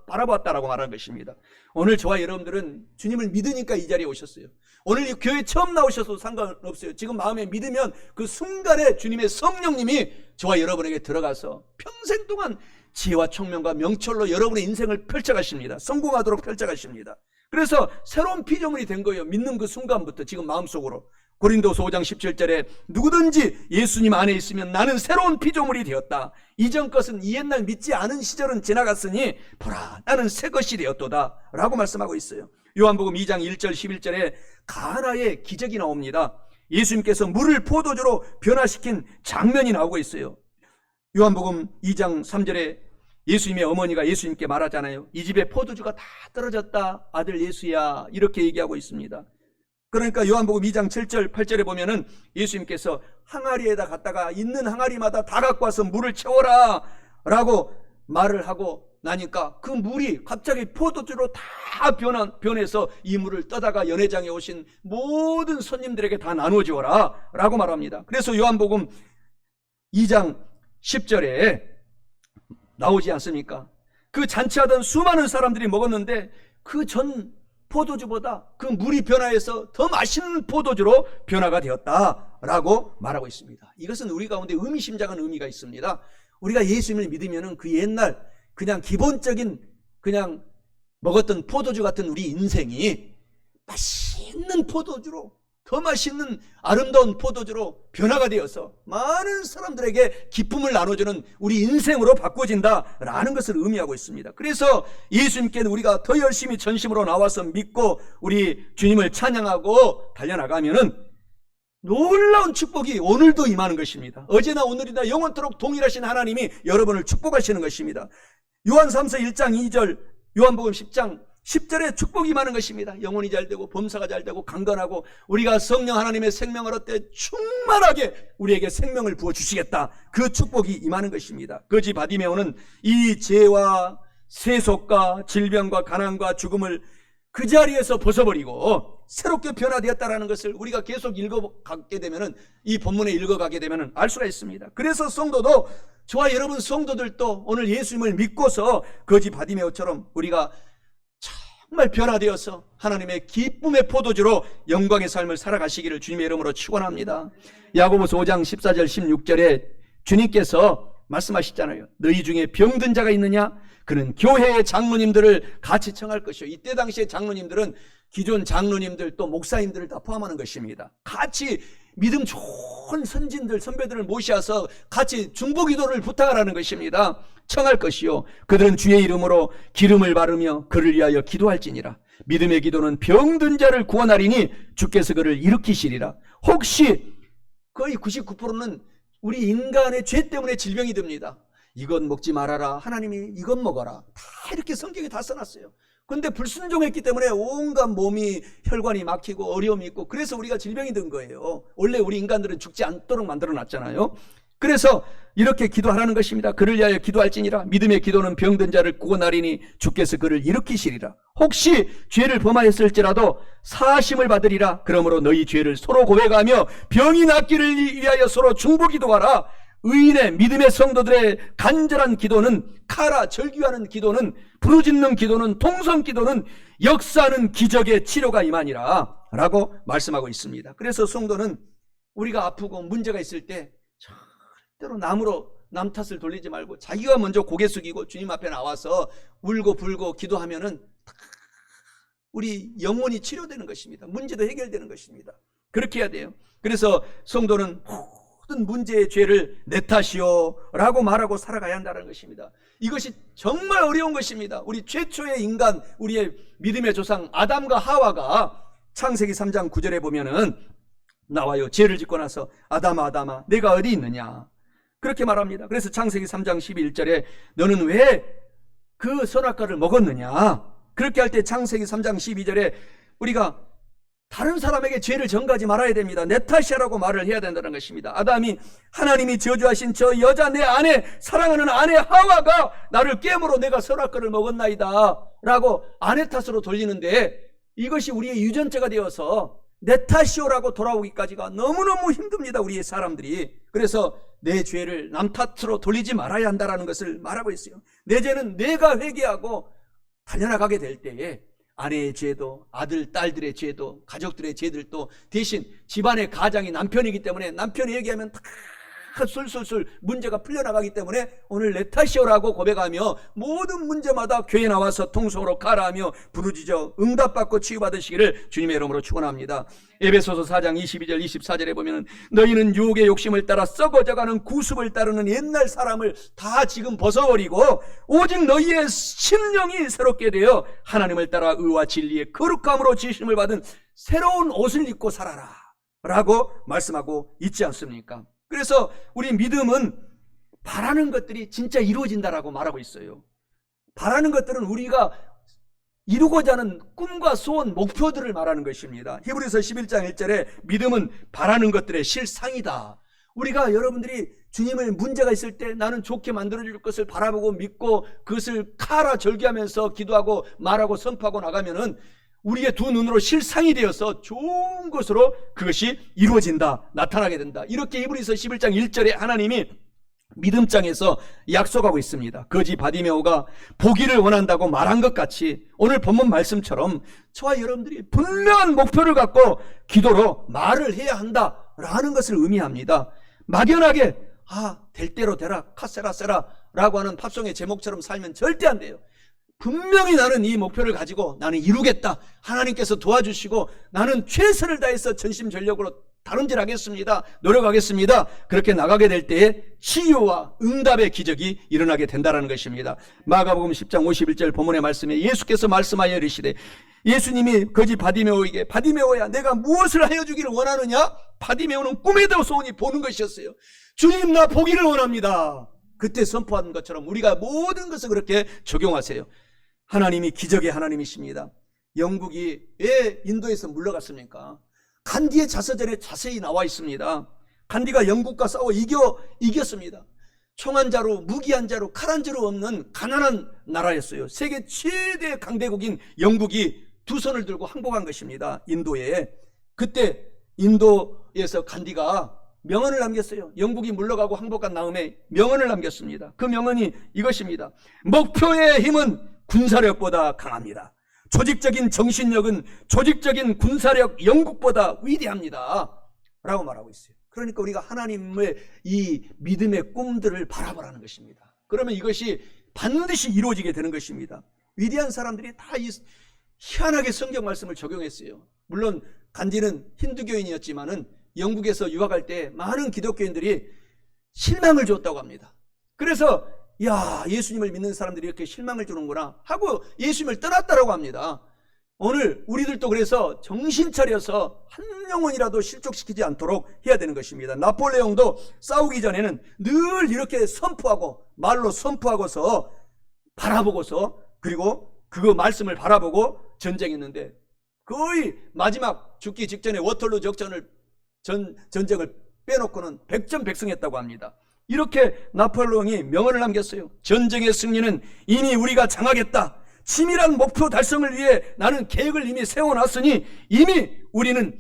바라보았다라고 말하는 것입니다. 오늘 저와 여러분들은 주님을 믿으니까 이 자리에 오셨어요. 오늘 이 교회 처음 나오셔도 상관없어요. 지금 마음에 믿으면 그 순간에 주님의 성령님이 저와 여러분에게 들어가서 평생 동안 지혜와 총명과 명철로 여러분의 인생을 펼쳐가십니다. 성공하도록 펼쳐가십니다. 그래서 새로운 피조물이 된 거예요. 믿는 그 순간부터 지금 마음속으로. 고린도서 5장 17절에 누구든지 예수님 안에 있으면 나는 새로운 피조물이 되었다. 이전 것은 이 옛날 믿지 않은 시절은 지나갔으니 보라 나는 새 것이 되었도다 라고 말씀하고 있어요. 요한복음 2장 1절 11절에 가나의 기적이 나옵니다. 예수님께서 물을 포도주로 변화시킨 장면이 나오고 있어요. 요한복음 2장 3절에 예수님의 어머니가 예수님께 말하잖아요. 이 집에 포도주가 다 떨어졌다 아들 예수야 이렇게 얘기하고 있습니다. 그러니까 요한복음 2장 7절 8절에 보면은 예수님께서 항아리에다 갖다가 있는 항아리마다 다 갖고 와서 물을 채워라 라고 말을 하고 나니까 그 물이 갑자기 포도주로 다 변해서 이 물을 떠다가 연회장에 오신 모든 손님들에게 다 나누어 주어라 라고 말합니다. 그래서 요한복음 2장 10절에 나오지 않습니까? 그 잔치하던 수많은 사람들이 먹었는데 그 전 포도주보다 그 물이 변화해서 더 맛있는 포도주로 변화가 되었다라고 말하고 있습니다. 이것은 우리 가운데 의미심장한 의미가 있습니다. 우리가 예수님을 믿으면 그 옛날 그냥 기본적인 그냥 먹었던 포도주 같은 우리 인생이 맛있는 포도주로 더 맛있는 아름다운 포도주로 변화가 되어서 많은 사람들에게 기쁨을 나눠주는 우리 인생으로 바꿔진다라는 것을 의미하고 있습니다. 그래서 예수님께는 우리가 더 열심히 전심으로 나와서 믿고 우리 주님을 찬양하고 달려나가면은 놀라운 축복이 오늘도 임하는 것입니다. 어제나 오늘이나 영원토록 동일하신 하나님이 여러분을 축복하시는 것입니다. 요한 3서 1장 2절 요한복음 10장 10절에 축복이 임하는 것입니다. 영혼이 잘되고 범사가 잘되고 강건하고 우리가 성령 하나님의 생명을 얻되 충만하게 우리에게 생명을 부어주시겠다. 그 축복이 임하는 것입니다. 거지 바디메오는 이 죄와 세속과 질병과 가난과 죽음을 그 자리에서 벗어버리고 새롭게 변화되었다는 것을 우리가 계속 읽어가게 되면 이 본문에 읽어가게 되면 알 수가 있습니다. 그래서 성도도 저와 여러분 성도들도 오늘 예수님을 믿고서 거지 바디메오처럼 우리가 정말 변화되어서 하나님의 기쁨의 포도주로 영광의 삶을 살아가시기를 주님의 이름으로 축원합니다. 야고보서 5장 14절 16절에 주님께서 말씀하시잖아요. 너희 중에 병든 자가 있느냐? 그는 교회의 장로님들을 같이 청할 것이요. 이때 당시에 장로님들은 기존 장로님들 또 목사님들을 다 포함하는 것입니다. 같이 믿음 좋은 선진들 선배들을 모셔서 같이 중보기도를 부탁하라는 것입니다. 청할 것이요. 그들은 주의 이름으로 기름을 바르며 그를 위하여 기도할지니라. 믿음의 기도는 병든 자를 구원하리니 주께서 그를 일으키시리라. 혹시 거의 99%는 우리 인간의 죄 때문에 질병이 듭니다. 이건 먹지 말아라. 하나님이 이건 먹어라. 다 이렇게 성경에 다 써놨어요. 그런데 불순종했기 때문에 온갖 몸이 혈관이 막히고 어려움이 있고 그래서 우리가 질병이 든 거예요. 원래 우리 인간들은 죽지 않도록 만들어놨잖아요. 그래서 이렇게 기도하라는 것입니다. 그를 위하여 기도할지니라. 믿음의 기도는 병든 자를 구원하리니 주께서 그를 일으키시리라. 혹시 죄를 범하였을지라도 사하심을 받으리라. 그러므로 너희 죄를 서로 고백하며 병이 낫기를 위하여 서로 중보기도하라. 의인의 믿음의 성도들의 간절한 기도는 카라 절규하는 기도는 부르짖는 기도는 통성 기도는 역사하는 기적의 치료가 임하니라 라고 말씀하고 있습니다. 그래서 성도는 우리가 아프고 문제가 있을 때 절대로 남 탓을 돌리지 말고 자기가 먼저 고개 숙이고 주님 앞에 나와서 울고 불고 기도하면은 우리 영혼이 치료되는 것입니다. 문제도 해결되는 것입니다. 그렇게 해야 돼요. 그래서 성도는 모든 문제의 죄를 내 탓이요 라고 말하고 살아가야 한다는 것입니다. 이것이 정말 어려운 것입니다. 우리 최초의 인간, 우리의 믿음의 조상 아담과 하와가 창세기 3장 9절에 보면은 나와요. 죄를 짓고 나서 아담아 아담아 내가 어디 있느냐 그렇게 말합니다. 그래서 창세기 3장 11절에 너는 왜 그 선악과를 먹었느냐 그렇게 할 때 창세기 3장 12절에 우리가 다른 사람에게 죄를 전가하지 말아야 됩니다. 내 탓이라고 말을 해야 된다는 것입니다. 아담이 하나님이 저주하신 저 여자 내 아내 사랑하는 아내 하와가 나를 깨물어 내가 선악과를 먹었나이다 라고 아내 탓으로 돌리는데 이것이 우리의 유전자가 되어서 내 탓이오라고 돌아오기까지가 너무너무 힘듭니다. 우리의 사람들이. 그래서 내 죄를 남 탓으로 돌리지 말아야 한다는 것을 말하고 있어요. 내 죄는 내가 회개하고 달려나가게 될 때에 아내의 죄도 아들 딸들의 죄도 가족들의 죄들도 대신 집안의 가장이 남편이기 때문에 남편이 얘기하면 다 술술술 문제가 풀려나가기 때문에 오늘 내 탓이오라고 고백하며 모든 문제마다 교회 나와서 통성으로 가라하며 부르짖어 응답받고 치유받으시기를 주님의 이름으로 축원합니다. 에베소서 4장 22절 24절에 보면 너희는 유혹의 욕심을 따라 썩어져가는 구습을 따르는 옛날 사람을 다 지금 벗어버리고 오직 너희의 심령이 새롭게 되어 하나님을 따라 의와 진리의 거룩함으로 지으심을 받은 새로운 옷을 입고 살아라 라고 말씀하고 있지 않습니까? 그래서 우리 믿음은 바라는 것들이 진짜 이루어진다라고 말하고 있어요. 바라는 것들은 우리가 이루고자 하는 꿈과 소원, 목표들을 말하는 것입니다. 히브리서 11장 1절에 믿음은 바라는 것들의 실상이다. 우리가 여러분들이 주님의 문제가 있을 때 나는 좋게 만들어줄 것을 바라보고 믿고 그것을 카라 절규하면서 기도하고 말하고 선포하고 나가면은 우리의 두 눈으로 실상이 되어서 좋은 것으로 그것이 이루어진다, 나타나게 된다. 이렇게 히브리서 11장 1절에 하나님이 믿음장에서 약속하고 있습니다. 거지 바디메오가 보기를 원한다고 말한 것 같이 오늘 본문 말씀처럼 저와 여러분들이 분명한 목표를 갖고 기도로 말을 해야 한다라는 것을 의미합니다. 막연하게 될 대로 되라, 카세라세라 라고 하는 팝송의 제목처럼 살면 절대 안 돼요. 분명히 나는 이 목표를 가지고 나는 이루겠다. 하나님께서 도와주시고 나는 최선을 다해서 전심전력으로 다름질하겠습니다. 노력하겠습니다. 그렇게 나가게 될 때에 치유와 응답의 기적이 일어나게 된다는 것입니다. 마가복음 10장 51절 본문의 말씀에 예수께서 말씀하여 이르시되 예수님이 거지 바디메오에게 바디메오야 내가 무엇을 하여 주기를 원하느냐? 바디메오는 꿈에도 소원이 보는 것이었어요. 주님 나 보기를 원합니다. 그때 선포한 것처럼 우리가 모든 것을 그렇게 적용하세요. 하나님이 기적의 하나님이십니다. 영국이 왜 인도에서 물러갔습니까? 간디의 자서전에 자세히 나와 있습니다. 간디가 영국과 싸워 이겼습니다. 총 한 자루, 무기 한 자루, 칼 한 자루 없는 가난한 나라였어요. 세계 최대 강대국인 영국이 두 손을 들고 항복한 것입니다. 인도에. 그때 인도에서 간디가 명언을 남겼어요. 영국이 물러가고 항복한 다음에 명언을 남겼습니다. 그 명언이 이것입니다. 목표의 힘은 군사력보다 강합니다. 조직적인 정신력은 조직적인 군사력 영국보다 위대합니다 라고 말하고 있어요. 그러니까 우리가 하나님의 이 믿음의 꿈들을 바라보라는 것입니다. 그러면 이것이 반드시 이루어지게 되는 것입니다. 위대한 사람들이 다 희한하게 성경 말씀을 적용했어요. 물론 간디는 힌두교인이었지만은 영국에서 유학할 때 많은 기독교인들이 실망을 줬다고 합니다. 그래서 야, 예수님을 믿는 사람들이 이렇게 실망을 주는구나 하고 예수님을 떠났다라고 합니다. 오늘 우리들도 그래서 정신 차려서 한 영혼이라도 실족시키지 않도록 해야 되는 것입니다. 나폴레옹도 싸우기 전에는 늘 이렇게 선포하고 말로 선포하고서 바라보고서 그리고 그거 말씀을 바라보고 전쟁했는데 거의 마지막 죽기 직전에 워털루 전쟁을 빼놓고는 백전백승했다고 합니다. 이렇게 나폴레옹이 명언을 남겼어요. 전쟁의 승리는 이미 우리가 장하겠다. 치밀한 목표 달성을 위해 나는 계획을 이미 세워놨으니 이미 우리는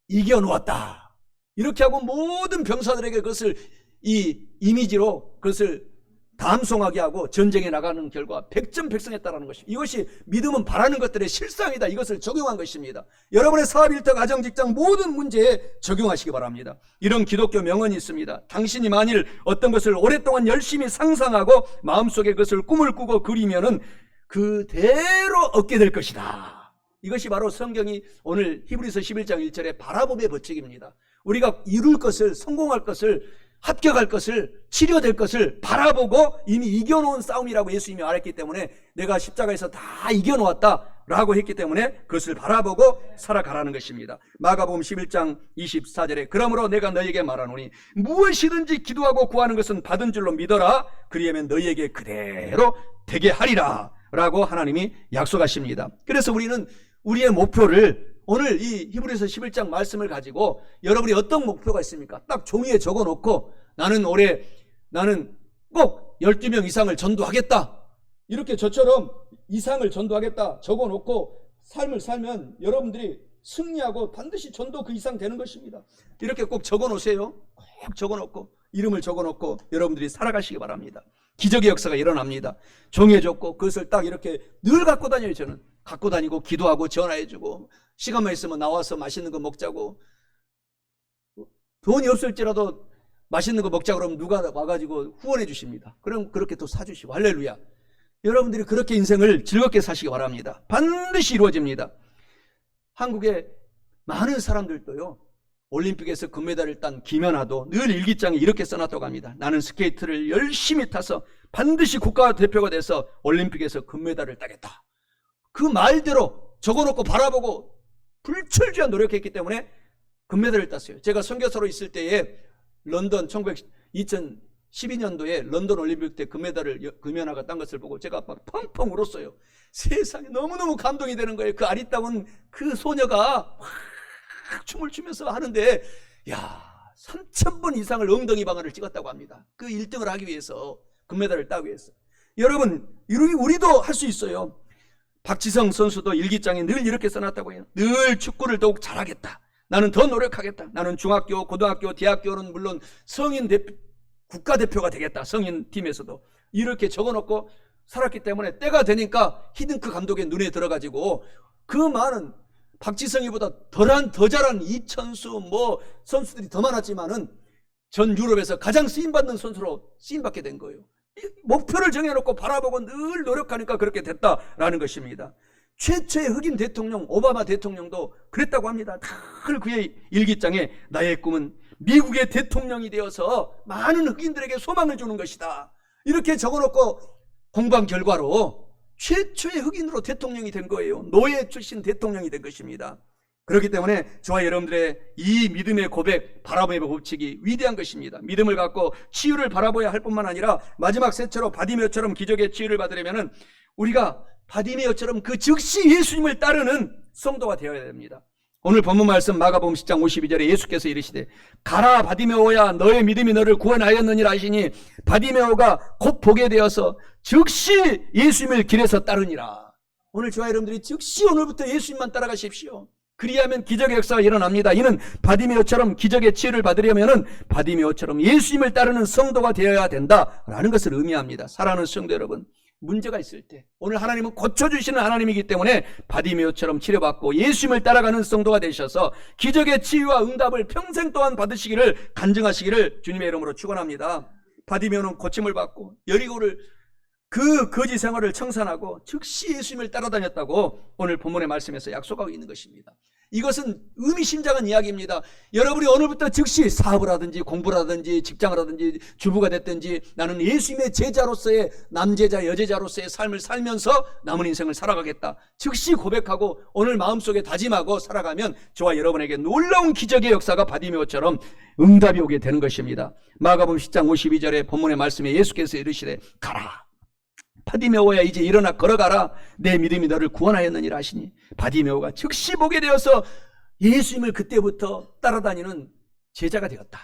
이겨놓았다. 이렇게 하고 모든 병사들에게 그것을 이 이미지로 그것을 담송하게 하고 전쟁에 나가는 결과 백전백승했다는 것입니다. 이것이 믿음은 바라는 것들의 실상이다. 이것을 적용한 것입니다. 여러분의 사업, 일터, 가정, 직장 모든 문제에 적용하시기 바랍니다. 이런 기독교 명언이 있습니다. 당신이 만일 어떤 것을 오랫동안 열심히 상상하고 마음속에 그것을 꿈을 꾸고 그리면은 그대로 얻게 될 것이다. 이것이 바로 성경이 오늘 히브리서 11장 1절의 바라봄의 법칙입니다. 우리가 이룰 것을, 성공할 것을, 합격할 것을, 치료될 것을 바라보고 이미 이겨놓은 싸움이라고 예수님이 말했기 때문에 내가 십자가에서 다 이겨놓았다라고 했기 때문에 그것을 바라보고 살아가라는 것입니다. 마가복음 11장 24절에 그러므로 내가 너희에게 말하노니 무엇이든지 기도하고 구하는 것은 받은 줄로 믿어라. 그리하면 너희에게 그대로 되게 하리라 라고 하나님이 약속하십니다. 그래서 우리는 우리의 목표를 오늘 이 히브리서 11장 말씀을 가지고 여러분이 어떤 목표가 있습니까? 딱 종이에 적어놓고 나는 꼭 12명 이상을 전도하겠다. 이렇게 저처럼 이상을 전도하겠다 적어놓고 삶을 살면 여러분들이 승리하고 반드시 전도 그 이상 되는 것입니다. 이렇게 꼭 적어놓으세요. 꼭 적어놓고 이름을 적어놓고 여러분들이 살아가시기 바랍니다. 기적의 역사가 일어납니다. 종이에 적고 그것을 딱 이렇게 늘 갖고 다녀요. 저는 갖고 다니고 기도하고 전화해주고 시간만 있으면 나와서 맛있는 거 먹자고, 돈이 없을지라도 맛있는 거 먹자고 그러면 누가 와가지고 후원해 주십니다. 그럼 그렇게 또 사주시고 할렐루야. 여러분들이 그렇게 인생을 즐겁게 사시기 바랍니다. 반드시 이루어집니다. 한국의 많은 사람들도요, 올림픽에서 금메달을 딴 김연아도 늘 일기장에 이렇게 써놨다고 합니다. 나는 스케이트를 열심히 타서 반드시 국가대표가 돼서 올림픽에서 금메달을 따겠다. 그 말대로 적어놓고 바라보고 불철주야 노력했기 때문에 금메달을 땄어요. 제가 선교사로 있을 때에 런던 2012년도에 런던 올림픽 때 금메달을 금연아가 딴 것을 보고 제가 막 펑펑 울었어요. 세상에 너무너무 감동이 되는 거예요. 그 아리따운 그 소녀가 확 춤을 추면서 하는데, 야, 3,000번 이상을 엉덩이 방아를 찍었다고 합니다. 그 1등을 하기 위해서, 금메달을 따기 위해서. 여러분, 우리도 할 수 있어요. 박지성 선수도 일기장에 늘 이렇게 써놨다고 해요. 늘 축구를 더욱 잘하겠다. 나는 더 노력하겠다. 나는 중학교, 고등학교, 대학교는 물론 성인 국가대표가 되겠다. 성인 팀에서도. 이렇게 적어놓고 살았기 때문에 때가 되니까 히딩크 감독의 눈에 들어가지고 그 많은 박지성이보다 더 잘한 이천수 선수들이 더 많았지만은 전 유럽에서 가장 쓰임받는 선수로 쓰임받게 된 거예요. 목표를 정해놓고 바라보고 늘 노력하니까 그렇게 됐다라는 것입니다. 최초의 흑인 대통령 오바마 대통령도 그랬다고 합니다. 늘 그의 일기장에 나의 꿈은 미국의 대통령이 되어서 많은 흑인들에게 소망을 주는 것이다. 이렇게 적어놓고 공부한 결과로 최초의 흑인으로 대통령이 된 거예요. 노예 출신 대통령이 된 것입니다. 그렇기 때문에 저와 여러분들의 이 믿음의 고백, 바라봄의 법칙이 위대한 것입니다. 믿음을 갖고 치유를 바라봐야 할 뿐만 아니라 마지막 세처로 바디메오처럼 기적의 치유를 받으려면 우리가 바디메오처럼 그 즉시 예수님을 따르는 성도가 되어야 됩니다. 오늘 본문 말씀 마가복음 10장 52절에 예수께서 이르시되 가라 바디메오야 너의 믿음이 너를 구원하였느니라 하시니 바디메오가 곧 보게 되어서 즉시 예수님을 길에서 따르니라. 오늘 저와 여러분들이 즉시 오늘부터 예수님만 따라가십시오. 그리하면 기적의 역사가 일어납니다. 이는 바디메오처럼 기적의 치유를 받으려면 바디메오처럼 예수님을 따르는 성도가 되어야 된다라는 것을 의미합니다. 사랑하는 성도 여러분, 문제가 있을 때 오늘 하나님은 고쳐주시는 하나님이기 때문에 바디메오처럼 치료받고 예수님을 따라가는 성도가 되셔서 기적의 치유와 응답을 평생 동안 받으시기를 간증하시기를 주님의 이름으로 축원합니다. 바디메오는 고침을 받고 여리고를 그 거지 생활을 청산하고 즉시 예수님을 따라다녔다고 오늘 본문의 말씀에서 약속하고 있는 것입니다. 이것은 의미심장한 이야기입니다. 여러분이 오늘부터 즉시 사업을 하든지 공부를 하든지 직장을 하든지 주부가 됐든지 나는 예수님의 제자로서의 남제자 여제자로서의 삶을 살면서 남은 인생을 살아가겠다, 즉시 고백하고 오늘 마음속에 다짐하고 살아가면 저와 여러분에게 놀라운 기적의 역사가 바디메오처럼 응답이 오게 되는 것입니다. 마가복음 10장 52절에 본문의 말씀에 예수께서 이르시되 가라, 바디메오야 이제 일어나 걸어가라, 내 믿음이 너를 구원하였느니라 하시니 바디메오가 즉시 보게 되어서 예수님을 그때부터 따라다니는 제자가 되었다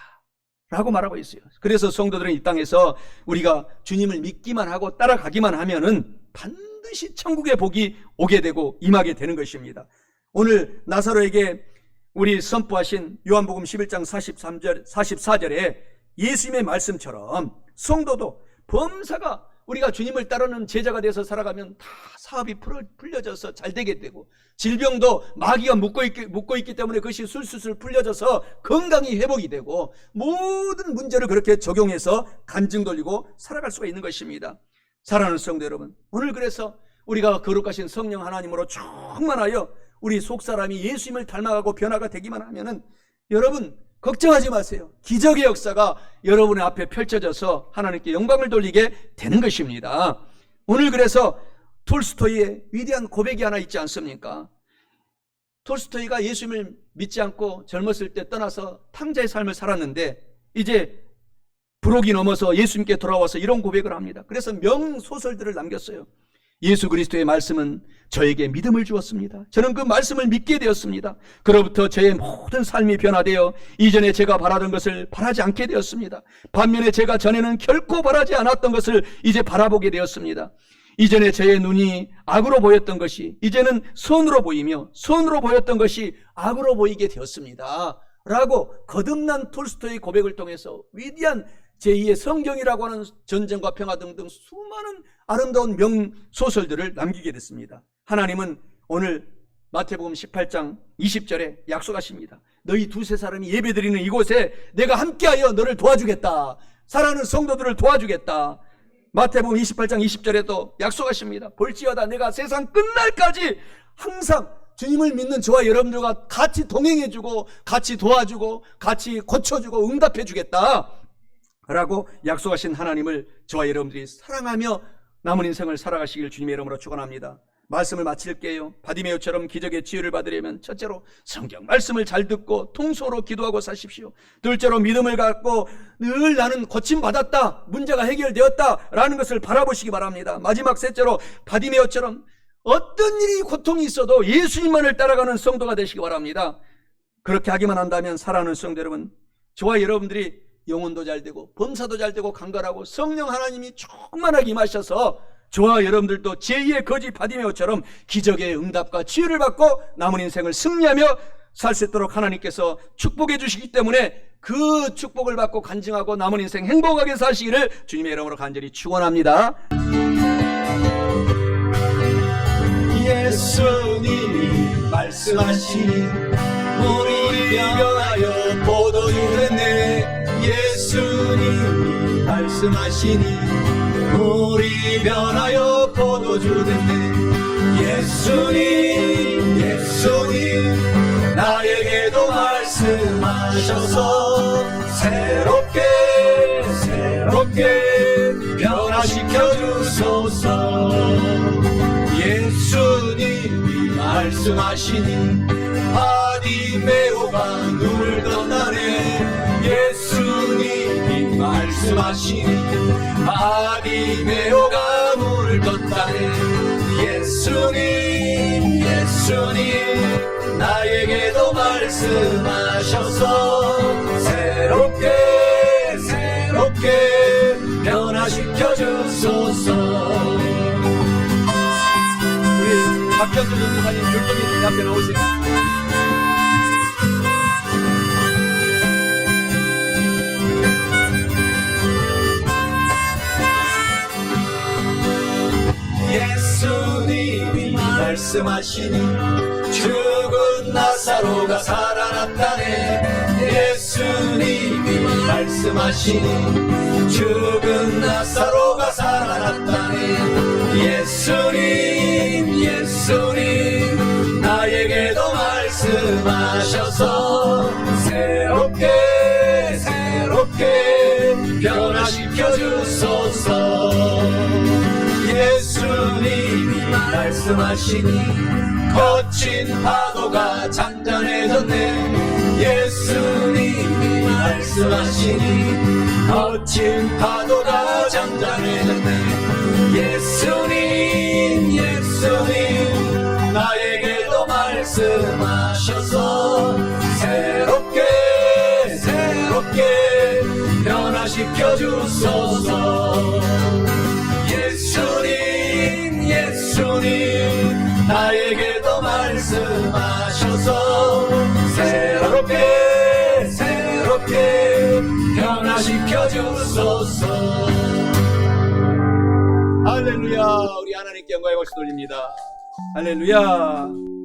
라고 말하고 있어요. 그래서 성도들은 이 땅에서 우리가 주님을 믿기만 하고 따라가기만 하면은 반드시 천국의 복이 오게 되고 임하게 되는 것입니다. 오늘 나사로에게 우리 선포하신 요한복음 11장 44절에 예수님의 말씀처럼 성도도 범사가 우리가 주님을 따르는 제자가 돼서 살아가면 다 사업이 풀려져서 잘 되게 되고, 질병도 마귀가 묶고 있기 때문에 그것이 술술 풀려져서 건강이 회복이 되고, 모든 문제를 그렇게 적용해서 간증 돌리고 살아갈 수가 있는 것입니다. 사랑하는 성도 여러분, 오늘 그래서 우리가 거룩하신 성령 하나님으로 충만하여 우리 속사람이 예수님을 닮아가고 변화가 되기만 하면은 여러분 걱정하지 마세요. 기적의 역사가 여러분의 앞에 펼쳐져서 하나님께 영광을 돌리게 되는 것입니다. 오늘 그래서 톨스토이의 위대한 고백이 하나 있지 않습니까? 톨스토이가 예수님을 믿지 않고 젊었을 때 떠나서 탕자의 삶을 살았는데 이제 부록이 넘어서 예수님께 돌아와서 이런 고백을 합니다. 그래서 명소설들을 남겼어요. 예수 그리스도의 말씀은 저에게 믿음을 주었습니다. 저는 그 말씀을 믿게 되었습니다. 그로부터 저의 모든 삶이 변화되어 이전에 제가 바라던 것을 바라지 않게 되었습니다. 반면에 제가 전에는 결코 바라지 않았던 것을 이제 바라보게 되었습니다. 이전에 저의 눈이 악으로 보였던 것이 이제는 선으로 보이며 선으로 보였던 것이 악으로 보이게 되었습니다 라고 거듭난 톨스토이의 고백을 통해서 위대한 제2의 성경이라고 하는 전쟁과 평화 등등 수많은 아름다운 명소설들을 남기게 됐습니다. 하나님은 오늘 마태복음 18장 20절에 약속하십니다. 너희 두세 사람이 예배드리는 이곳에 내가 함께하여 너를 도와주겠다. 사랑하는 성도들을 도와주겠다. 마태복음 28장 20절에도 약속하십니다. 볼지어다 내가 세상 끝날까지 항상 주님을 믿는 저와 여러분들과 같이 동행해주고 같이 도와주고 같이 고쳐주고 응답해주겠다 라고 약속하신 하나님을 저와 여러분들이 사랑하며 남은 인생을 살아가시길 주님의 이름으로 축원합니다. 말씀을 마칠게요. 바디메오처럼 기적의 치유를 받으려면 첫째로 성경 말씀을 잘 듣고 통속으로 기도하고 사십시오. 둘째로 믿음을 갖고 늘 나는 고침받았다, 문제가 해결되었다 라는 것을 바라보시기 바랍니다. 마지막 셋째로 바디메오처럼 어떤 일이 고통이 있어도 예수님만을 따라가는 성도가 되시기 바랍니다. 그렇게 하기만 한다면 사랑하는 성도 여러분, 저와 여러분들이 영혼도 잘 되고 범사도 잘 되고 강건하고 성령 하나님이 충만하게 임하셔서 저와 여러분들도 제2의 거지 바디메오처럼 기적의 응답과 치유를 받고 남은 인생을 승리하며 살 수 있도록 하나님께서 축복해 주시기 때문에 그 축복을 받고 간증하고 남은 인생 행복하게 사시기를 주님의 이름으로 간절히 축원합니다. 예수님이 말씀하시니 물이 변하여 포도주 됐네. 예수님이 말씀하시니 물이 변하여 포도주 됐네. 예수님 나에게도 말씀하셔서 새롭게 변화시켜 주소서. 예수님이 말씀하시니 바디메오가 눈을 떴다네. 예수님이 말씀하시니 바디메오가 눈을 떴다네. 예수님 나에게도 말씀하셔서 새롭게 변화시켜 주소서. 우리 박현주 전도사님 율동이 앞에 나오세요. 말씀하시니 죽은 나사로가 살아났다네. 예수님이 말씀하시니 죽은 나사로가 살아났다네. 예수님 나에게도 말씀하셔서 새롭게 변화시켜 주소서. 예수님이 말씀하시니 거친 파도가 잔잔해졌네. 예수님이 말씀하시니 거친 파도가 잔잔해졌네. 예수님 나에게도 말씀하셔서 새롭게 변화시켜 주소서. 예수님 나에게도 말씀하셔서 새롭게 변화시켜 주소서. 할렐루야. 우리 하나님께 영광의 박수 돌립니다. 할렐루야.